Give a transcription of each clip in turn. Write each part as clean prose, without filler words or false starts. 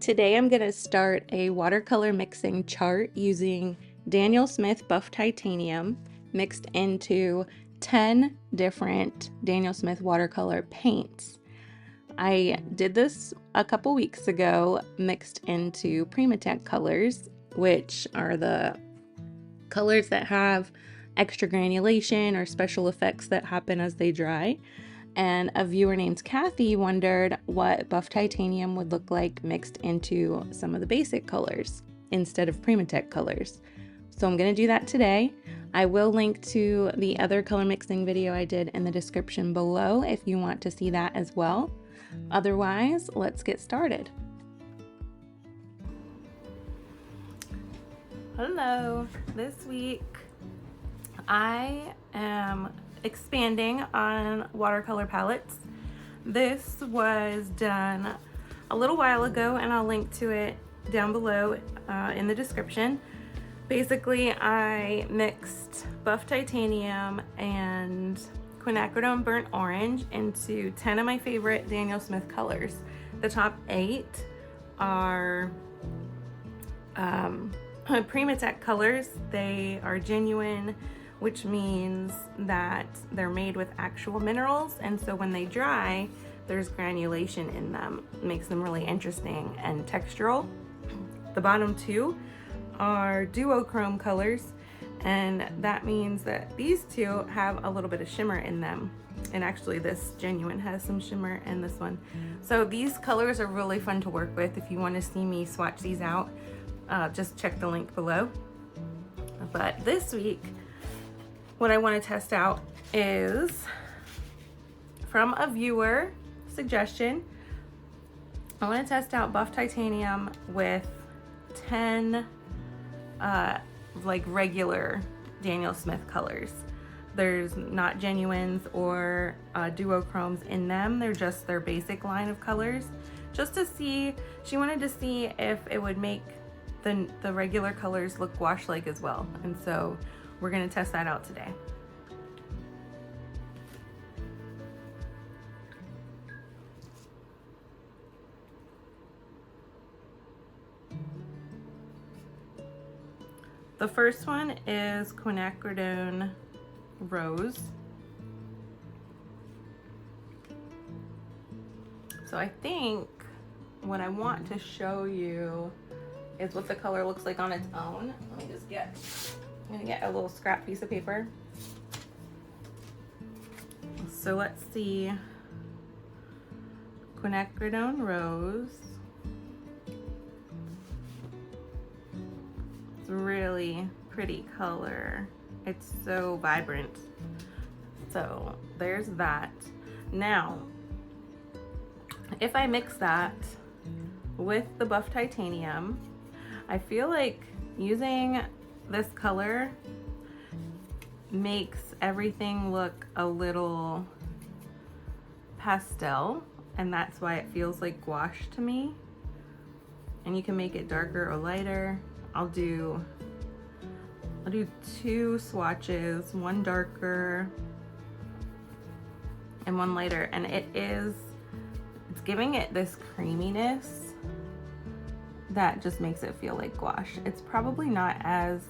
Today I'm going to start a watercolor mixing chart using Daniel Smith Buff Titanium mixed into 10 different Daniel Smith watercolor paints. I did this a couple weeks ago, mixed into Primatech colors, which are the colors that have extra granulation or special effects that happen as they dry. And a viewer named Kathy wondered what Buff Titanium would look like mixed into some of the basic colors instead of Primatech colors. So I'm going to do that today. I will link to the other color mixing video I did in the description below if you want to see that as well. Otherwise, let's get started. Hello, this week I am expanding on watercolor palettes. This was done a little while ago and I'll link to it down below in the description. Basically, I mixed Buff Titanium and quinacridone burnt orange into 10 of my favorite Daniel Smith colors. The top 8 are Primatech colors. They are genuine, which means that they're made with actual minerals, and so when they dry, there's granulation in them. It makes them really interesting and textural. The bottom 2 are duochrome colors, and that means that these 2 have a little bit of shimmer in them. And actually this genuine has some shimmer in this one. So these colors are really fun to work with. If you want to see me swatch these out, just check the link below. But this week, what I want to test out is from a viewer suggestion. I want to test out Buff Titanium with 10 like regular Daniel Smith colors. There's not genuines or duochromes in them. They're just their basic line of colors. Just to see, she wanted to see if it would make the regular colors look gouache-like as well. And so we're going to test that out today. The first one is quinacridone rose. So I think what I want to show you is what the color looks like on its own. Let me just I'm gonna get a little scrap piece of paper. So let's see. Quinacridone rose. It's a really pretty color. It's so vibrant. So there's that. Now, if I mix that with the Buff Titanium, I feel like using this color makes everything look a little pastel, and that's why it feels like gouache to me. And you can make it darker or lighter. I'll do 2 swatches, one darker and one lighter, and it's giving it this creaminess that just makes it feel like gouache. It's probably not as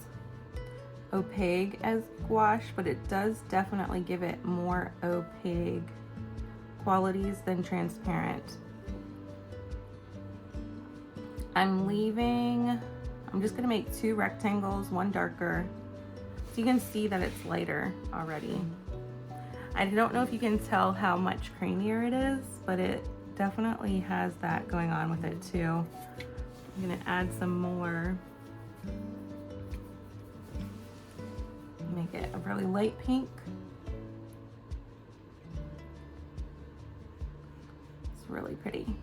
opaque as gouache, but it does definitely give it more opaque qualities than transparent. I'm just gonna make 2 rectangles, one darker, so you can see that it's lighter already. I don't know if you can tell how much creamier it is, but it definitely has that going on with it too. I'm gonna add some more. Make it a really light pink. It's really pretty.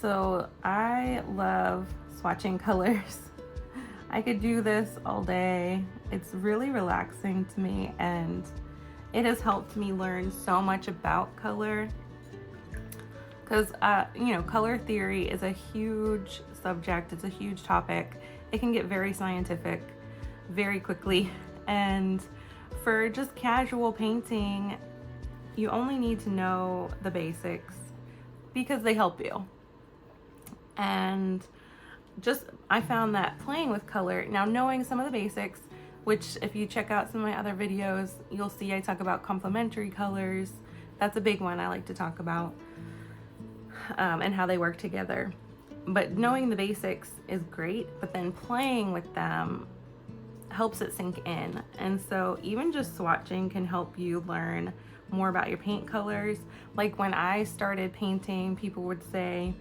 So I love swatching colors. I could do this all day. It's really relaxing to me, and it has helped me learn so much about color. Because, color theory is a huge subject. It's a huge topic. It can get very scientific very quickly. And for just casual painting, you only need to know the basics because they help you. And just, I found that playing with color, now knowing some of the basics, which if you check out some of my other videos, you'll see I talk about complementary colors. That's a big one I like to talk about, and how they work together. But knowing the basics is great, but then playing with them helps it sink in. And so even just swatching can help you learn more about your paint colors. Like when I started painting, people would say,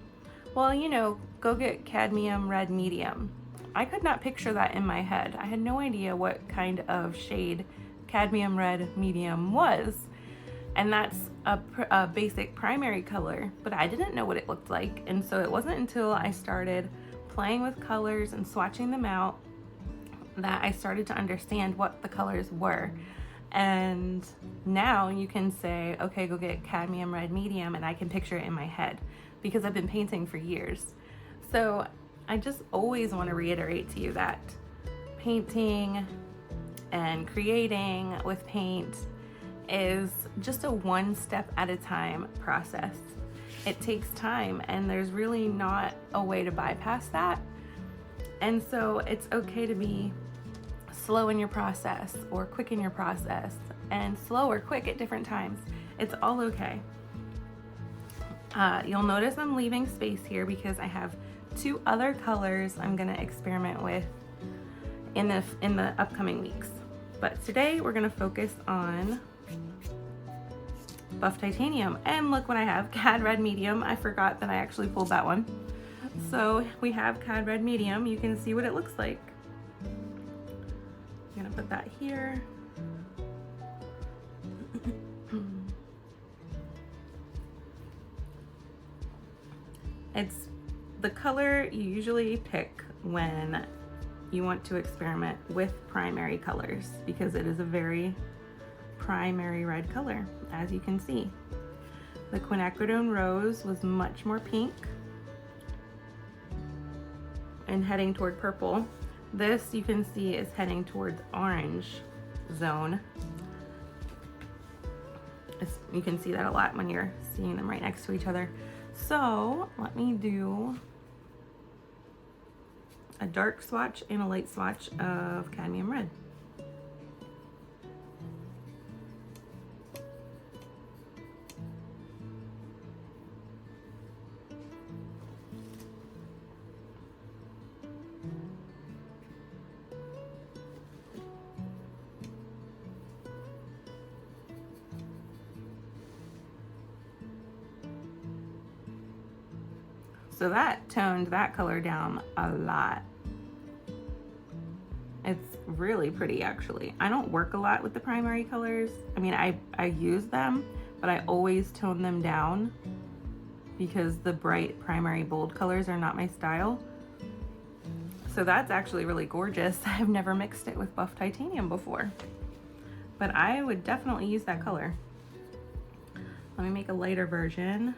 well, you know, go get cadmium red medium. I could not picture that in my head. I had no idea what kind of shade cadmium red medium was. And that's a basic primary color, but I didn't know what it looked like. And so it wasn't until I started playing with colors and swatching them out that I started to understand what the colors were. And now you can say, okay, go get cadmium red medium, and I can picture it in my head because I've been painting for years. So I just always want to reiterate to you that painting and creating with paint is just a one step at a time process. It takes time, and there's really not a way to bypass that. And so it's okay to be slow in your process or quick in your process, and slow or quick at different times. It's all okay. You'll notice I'm leaving space here because I have two other colors I'm gonna experiment with in the upcoming weeks. But today we're gonna focus on buff titanium. And look what I have, cad red medium. I forgot that I actually pulled that one. So we have cad red medium. You can see what it looks like. I'm gonna put that here. It's the color you usually pick when you want to experiment with primary colors, because it is a very primary red color, as you can see. The quinacridone rose was much more pink and heading toward purple. This, you can see, is heading towards orange zone. You can see that a lot when you're seeing them right next to each other. So let me do a dark swatch and a light swatch of cadmium red. So that toned that color down a lot. It's really pretty, actually. I don't work a lot with the primary colors. I mean, I use them, but I always tone them down because the bright primary bold colors are not my style. So that's actually really gorgeous. I've never mixed it with buff titanium before, but I would definitely use that color. Let me make a lighter version.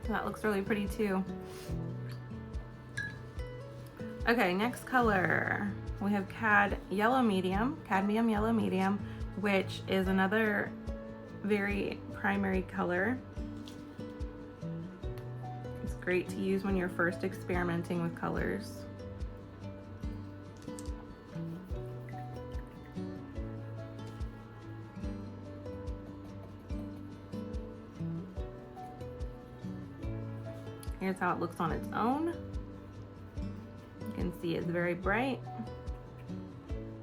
That looks really pretty too. Okay, next color. We have cadmium yellow medium, which is another very primary color. It's great to use when you're first experimenting with colors. Here's how it looks on its own. You can see it's very bright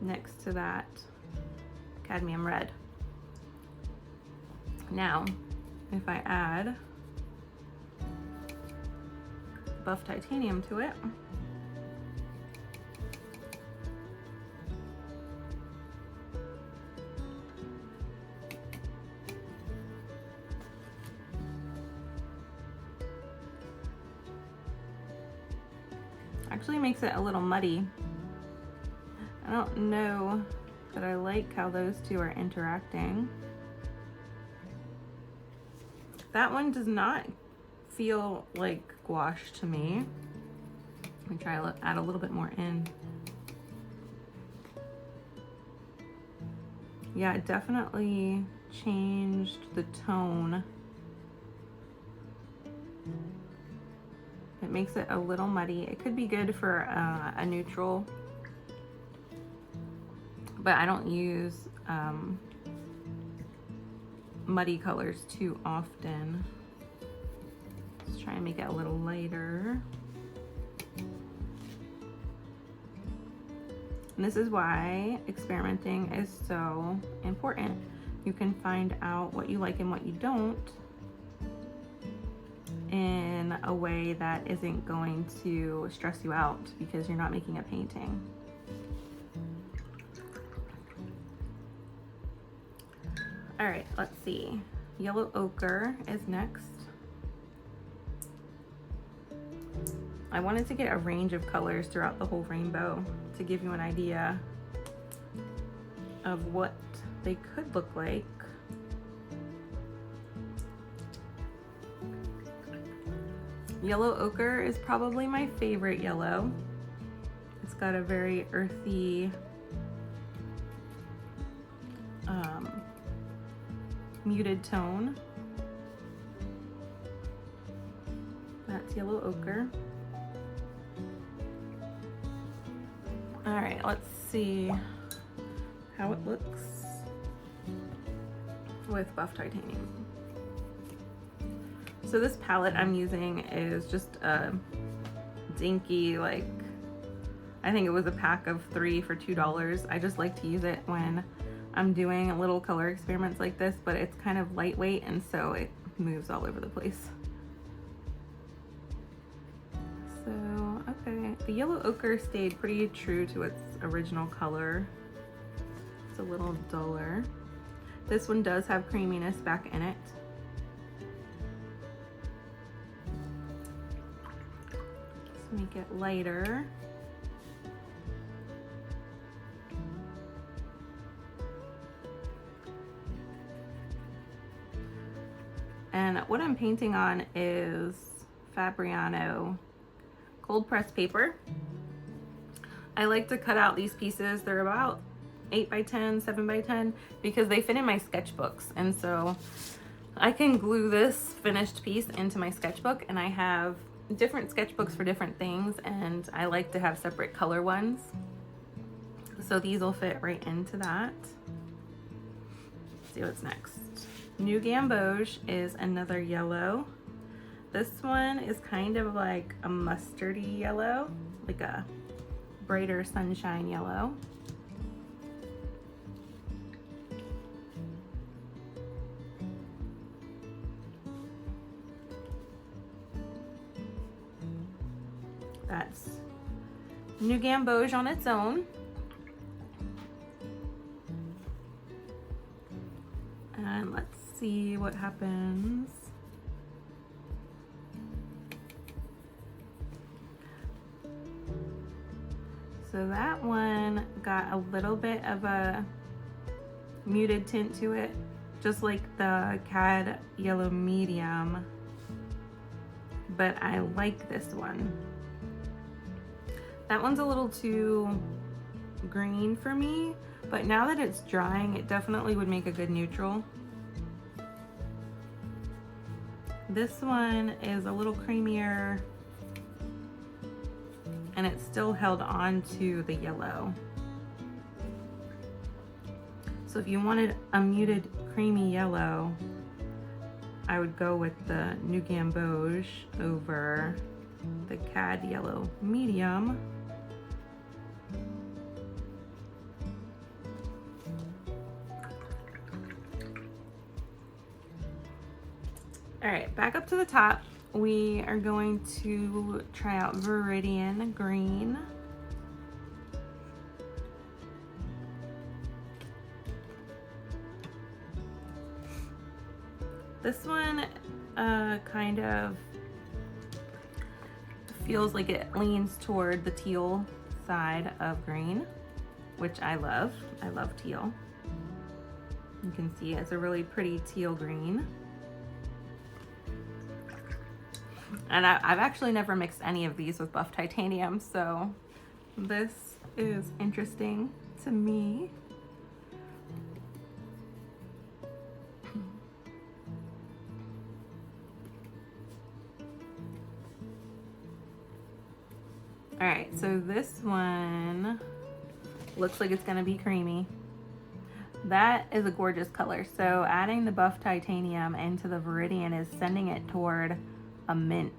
next to that cadmium red. Now, if I add buff titanium to it, actually makes it a little muddy. I don't know that I like how those two are interacting. That one does not feel like gouache to me. Let me try to add a little bit more in. Yeah, it definitely changed the tone. It makes it a little muddy. It could be good for a neutral, but I don't use muddy colors too often. Let's try and make it a little lighter. And this is why experimenting is so important. You can find out what you like and what you don't in a way that isn't going to stress you out because you're not making a painting. All right, let's see. Yellow ochre is next. I wanted to get a range of colors throughout the whole rainbow to give you an idea of what they could look like. Yellow ochre is probably my favorite yellow. It's got a very earthy, muted tone. That's yellow ochre. All right, let's see how it looks with buff titanium. So this palette I'm using is just a dinky, like, I think it was a pack of 3 for $2. I just like to use it when I'm doing little color experiments like this, but it's kind of lightweight and so it moves all over the place. So, okay, the yellow ochre stayed pretty true to its original color. It's a little duller. This one does have creaminess back in it. Let's make it lighter. And what I'm painting on is Fabriano cold pressed paper. I like to cut out these pieces. They're about 8 by 10, 7 by 10, because they fit in my sketchbooks. And so I can glue this finished piece into my sketchbook, and I have different sketchbooks for different things, and I like to have separate color ones. So these will fit right into that. Let's see what's next. New Gamboge is another yellow. This one is kind of like a mustardy yellow, like a brighter sunshine yellow. That's New Gamboge on its own. And let's see what happens. So that one got a little bit of a muted tint to it, just like the Cad Yellow Medium, but I like this one. That one's a little too green for me, but now that it's drying, it definitely would make a good neutral. This one is a little creamier, and it's still held on to the yellow. So if you wanted a muted creamy yellow, I would go with the New Gamboge over the Cad Yellow Medium. All right, back up to the top. We are going to try out Viridian Green. This one kind of feels like it leans toward the teal side of green, which I love. I love teal. You can see it's a really pretty teal green. And I've actually never mixed any of these with buff titanium, so this is interesting to me. All right, so this one looks like it's gonna be creamy. That is a gorgeous color. So adding the buff titanium into the Viridian is sending it toward a mint,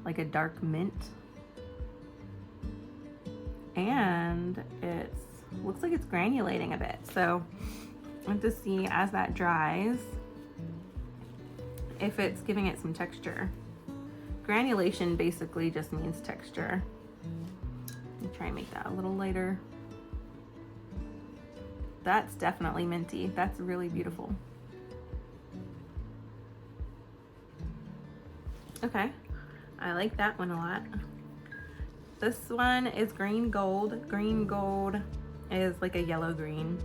like a dark mint. And it looks like it's granulating a bit. So I have to see as that dries if it's giving it some texture. Granulation basically just means texture. Let me try and make that a little lighter. That's definitely minty. That's really beautiful. Okay, I like that one a lot. This one is green gold. Green gold is like a yellow green.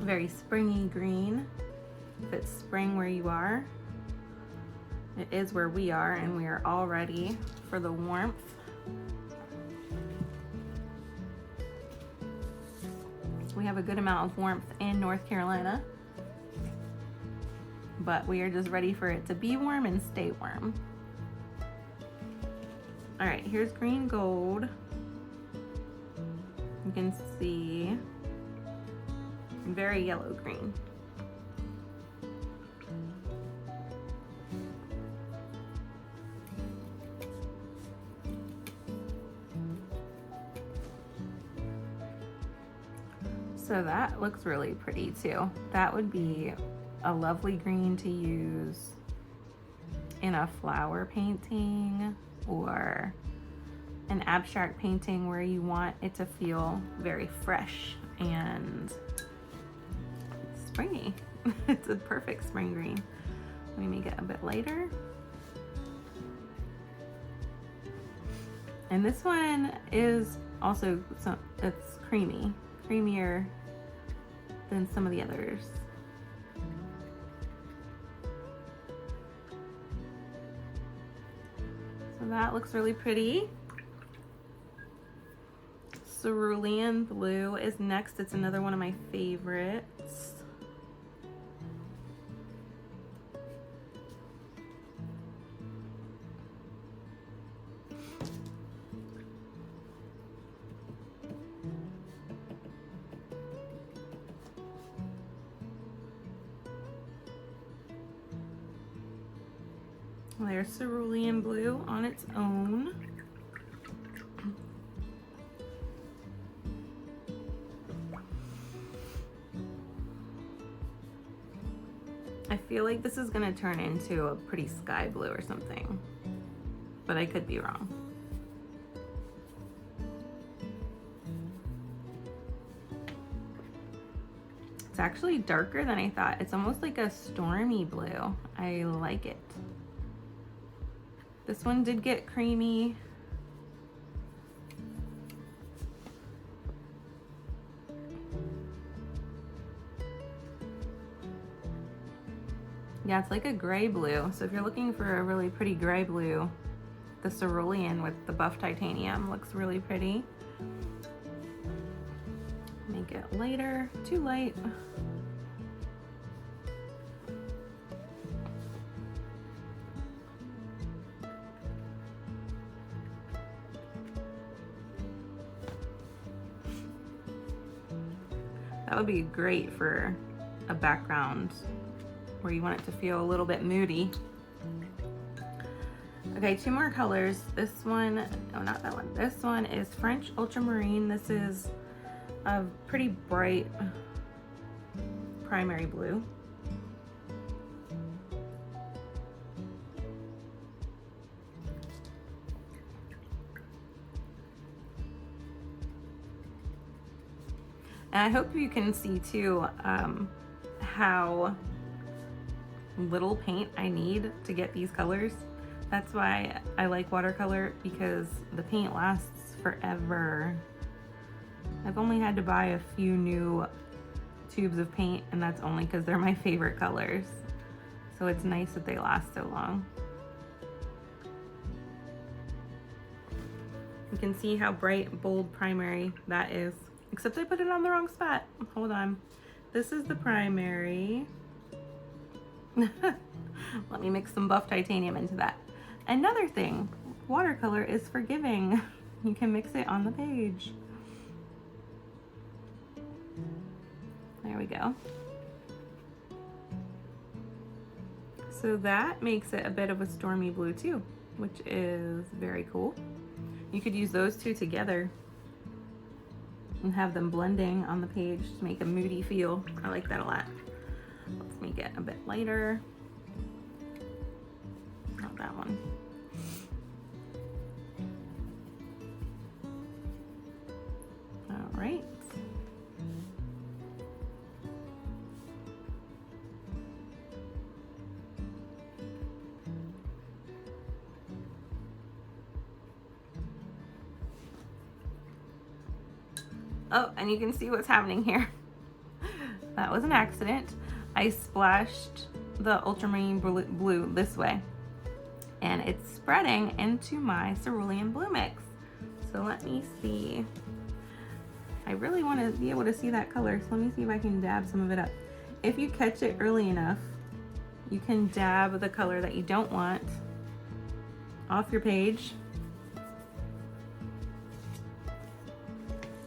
Very springy green. If it's spring where you are, it is where we are, and we are all ready for the warmth. We have a good amount of warmth in North Carolina, but we are just ready for it to be warm and stay warm. All right, here's green gold. You can see very yellow green. So that looks really pretty too. That would be a lovely green to use in a flower painting or an abstract painting where you want it to feel very fresh and springy. It's a perfect spring green. Let me make it a bit lighter. And this one is also, it's creamy, creamier than some of the others. So that looks really pretty. Cerulean blue is next. It's another one of my favorites. There's cerulean blue on its own. I feel like this is gonna turn into a pretty sky blue or something, but I could be wrong. It's actually darker than I thought. It's almost like a stormy blue. I like it. This one did get creamy. Yeah, it's like a gray blue. So if you're looking for a really pretty gray blue, the cerulean with the buff titanium looks really pretty. Make it lighter, too light. That would be great for a background where you want it to feel a little bit moody. Okay, two more colors. This one, oh, not that one. This one is French Ultramarine. This is a pretty bright primary blue. And I hope you can see too how little paint I need to get these colors. That's why I like watercolor, because the paint lasts forever. I've only had to buy a few new tubes of paint, and that's only because they're my favorite colors. So it's nice that they last so long. You can see how bright, bold primary that is. Except I put it on the wrong spot. Hold on. This is the primary. Let me mix some buff titanium into that. Another thing, watercolor is forgiving. You can mix it on the page. There we go. So that makes it a bit of a stormy blue too, which is very cool. You could use those two together and have them blending on the page to make a moody feel. I like that a lot. Let's make it a bit lighter. Not that one. All right. Oh, and you can see what's happening here. That was an accident. I splashed the ultramarine blue this way, and it's spreading into my cerulean blue mix. So let me see. I really want to be able to see that color, so let me see if I can dab some of it up. If you catch it early enough, you can dab the color that you don't want off your page.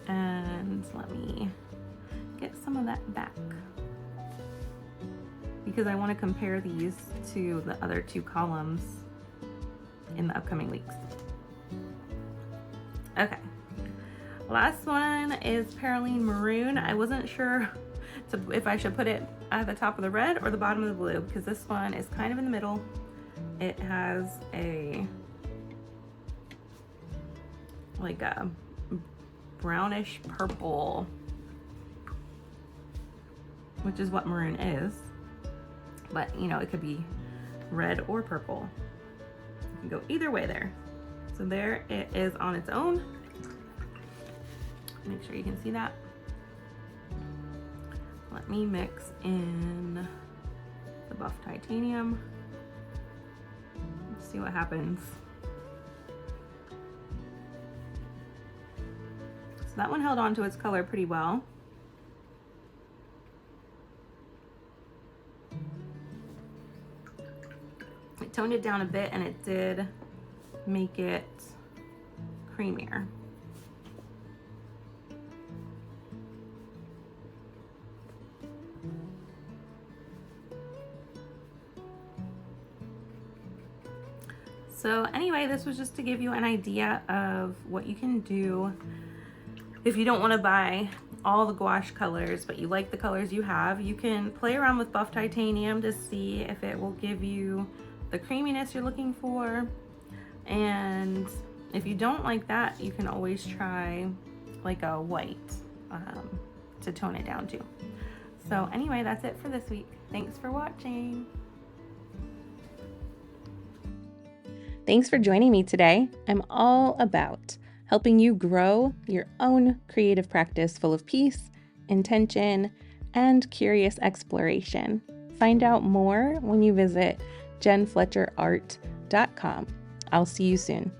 And let me get some of that back, because I want to compare these to the other two columns in the upcoming weeks. Okay, last one is Perylene Maroon. I wasn't sure if I should put it at the top of the red or the bottom of the blue, because this one is kind of in the middle. It has like a brownish purple, which is what maroon is, but you know, it could be red or purple. You can go either way there. So there it is on its own. Make sure you can see that. Let me mix in the buff titanium. Let's see what happens. So that one held on to its color pretty well. It toned it down a bit, and it did make it creamier. So anyway, this was just to give you an idea of what you can do if you don't want to buy all the gouache colors, but you like the colors you have. You can play around with buff titanium to see if it will give you the creaminess you're looking for. And if you don't like that, you can always try like a white to tone it down too. So anyway, that's it for this week. Thanks for watching. Thanks for joining me today. I'm all about helping you grow your own creative practice full of peace, intention, and curious exploration. Find out more when you visit jenfletcherart.com. I'll see you soon.